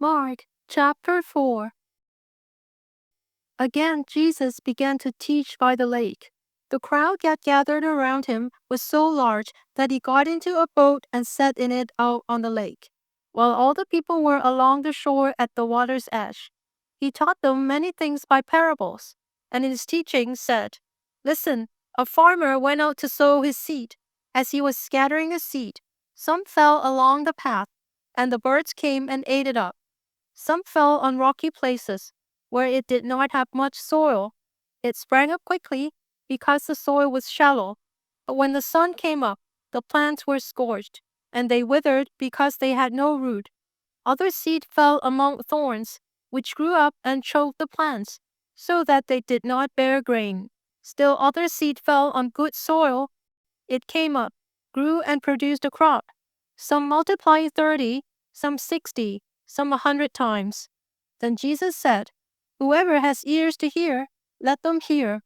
Mark chapter 4. Again Jesus began to teach by the lake. The crowd that gathered around him was so large that he got into a boat and sat in it out on the lake, while all the people were along the shore at the water's edge. He taught them many things by parables, and in his teaching said, "Listen, a farmer went out to sow his seed. As he was scattering his seed, some fell along the path, and the birds came and ate it up. Some fell on rocky places, where it did not have much soil. It sprang up quickly, because the soil was shallow. But when the sun came up, the plants were scorched, and they withered because they had no root. Other seed fell among thorns, which grew up and choked the plants, so that they did not bear grain. Still other seed fell on good soil. It came up, grew and produced a crop. Some multiplied 30, some 60, some 100 times." Then Jesus said, "Whoever has ears to hear, let them hear."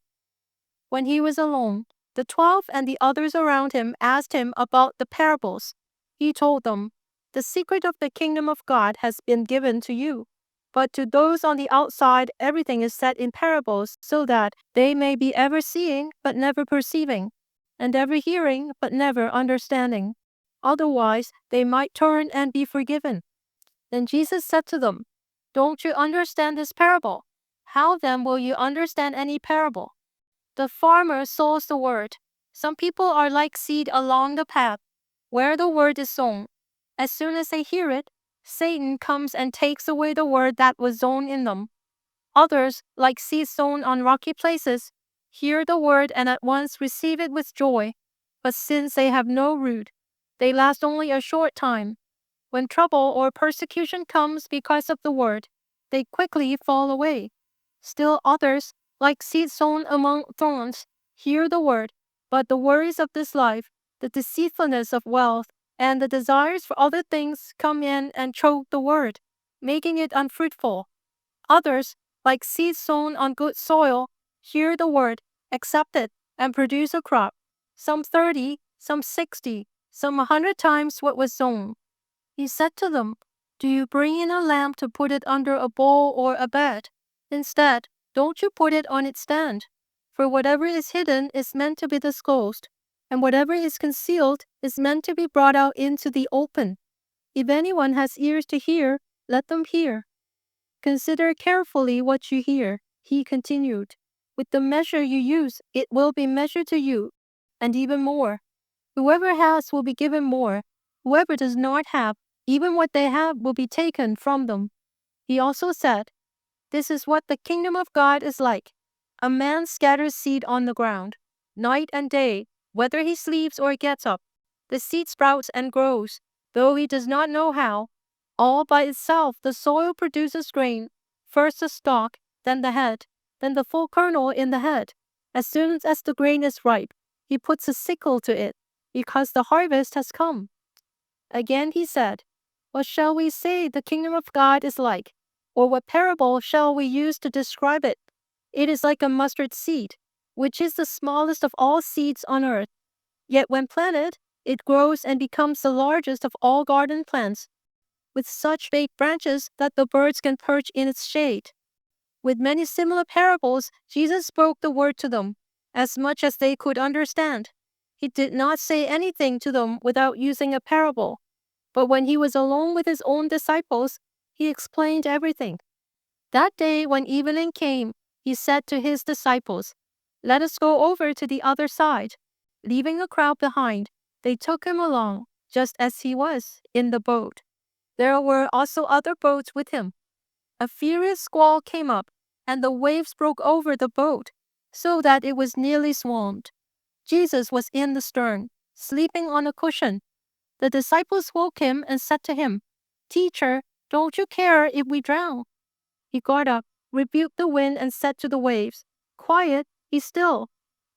When he was alone, the 12 and the others around him asked him about the parables. He told them, "The secret of the kingdom of God has been given to you, but to those on the outside everything is said in parables, so that they may be ever seeing but never perceiving, and ever hearing but never understanding. Otherwise they might turn and be forgiven." Then Jesus said to them, "Don't you understand this parable? How then will you understand any parable? The farmer sows the word. Some people are like seed along the path, where the word is sown. As soon as they hear it, Satan comes and takes away the word that was sown in them. Others, like seed sown on rocky places, hear the word and at once receive it with joy. But since they have no root, they last only a short time. When trouble or persecution comes because of the word, they quickly fall away. Still others, like seed sown among thorns, hear the word, but the worries of this life, the deceitfulness of wealth, and the desires for other things come in and choke the word, making it unfruitful. Others, like seed sown on good soil, hear the word, accept it, and produce a crop, some 30, some 60, some 100 times what was sown." He said to them, "Do you bring in a lamp to put it under a bowl or a bed? Instead, don't you put it on its stand? For whatever is hidden is meant to be disclosed, and whatever is concealed is meant to be brought out into the open. If anyone has ears to hear, let them hear. Consider carefully what you hear," he continued. "With the measure you use, it will be measured to you, and even more. Whoever has will be given more. Whoever does not have, even what they have will be taken from them." He also said, "This is what the kingdom of God is like. A man scatters seed on the ground. Night and day, whether he sleeps or gets up, the seed sprouts and grows, though he does not know how. All by itself the soil produces grain, first the stalk, then the head, then the full kernel in the head. As soon as the grain is ripe, he puts a sickle to it, because the harvest has come." Again he said, "What shall we say the kingdom of God is like? Or what parable shall we use to describe it? It is like a mustard seed, which is the smallest of all seeds on earth. Yet when planted, it grows and becomes the largest of all garden plants, with such big branches that the birds can perch in its shade." With many similar parables, Jesus spoke the word to them, as much as they could understand. He did not say anything to them without using a parable. But when he was alone with his own disciples, he explained everything. That day when evening came, he said to his disciples, "Let us go over to the other side." Leaving the crowd behind, they took him along, just as he was, in the boat. There were also other boats with him. A furious squall came up, and the waves broke over the boat, so that it was nearly swamped. Jesus was in the stern, sleeping on a cushion. The disciples woke him and said to him, "Teacher, don't you care if we drown?" He got up, rebuked the wind, and said to the waves, "Quiet, be still."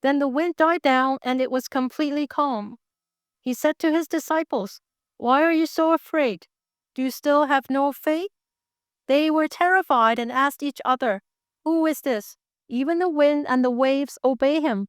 Then the wind died down, and it was completely calm. He said to his disciples, "Why are you so afraid? Do you still have no faith?" They were terrified and asked each other, "Who is this? Even the wind and the waves obey him."